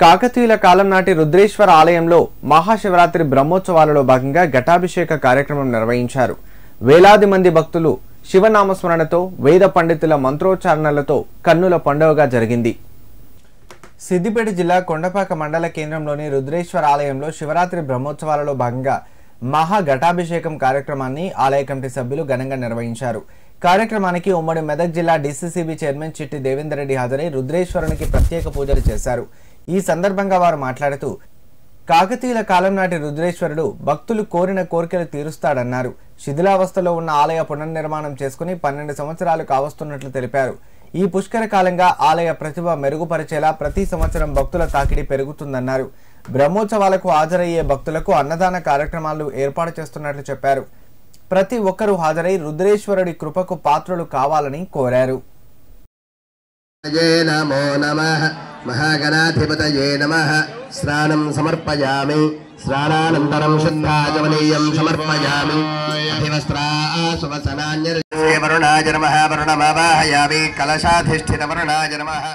కాకతీయుల కాలం నాటి రుద్రేశ్వర ఆలయంలో మహాశివరాత్రి బ్రహ్మోత్సవాలలో భాగంగా ఘటాభిషేక కార్యక్రమం నిర్వహించారు. వేలాది మంది భక్తులు శివనామస్మరణతో వేద పండితుల మంత్రోచ్చారణలతో కన్నుల పండుగగా జరిగింది. సిద్దిపేట జిల్లా కొండపాక మండల కేంద్రంలోని రుద్రేశ్వర ఆలయంలో శివరాత్రి బ్రహ్మోత్సవాలలో భాగంగా మహా ఘటాభిషేకం కార్యక్రమాన్ని ఆలయ కమిటీ సభ్యులు ఘనంగా నిర్వహించారు. కార్యక్రమానికి ఉమ్మడి మెదక్ జిల్లా డీసీసీబీ చైర్మన్ చిట్టి దేవేందర్ రెడ్డి హాజరై రుద్రేశ్వరునికి ప్రత్యేక పూజలు చేశారు. ఈ సందర్భంగా వారు మాట్లాడుతూ కాకతీయుల కాలం నాటి రుద్రేశ్వరుడు భక్తులు కోరిన కోరికలు తీరుస్తాడన్నారు. శిథిలావస్థలో ఉన్న ఆలయ పునర్నిర్మాణం చేసుకుని 12 సంవత్సరాలు కావస్తున్నట్లు తెలిపారు. ఈ పుష్కర కాలంగా ఆలయ ప్రతిభ మెరుగుపరిచేలా ప్రతి సంవత్సరం భక్తుల తాకిడి పెరుగుతుందన్నారు. బ్రహ్మోత్సవాలకు హాజరయ్యే భక్తులకు అన్నదాన కార్యక్రమాలు ఏర్పాటు చేస్తున్నట్లు చెప్పారు. ప్రతి ఒక్కరూ హాజరై రుద్రేశ్వరుడి కృపకు పాత్రులు కావాలని కోరారు. నమో నమః మహాగణాధిపతయే నమః. స్నానం సమర్పయామి. స్నానానంతరం శుద్ధాచమనీయం సమర్పయామి. అభివస్త్రాసువసనాన్యర్జే వరుణాయ నమః. వరుణమావాహయామి. కలశాధిష్ఠిత వరుణాయ నమః.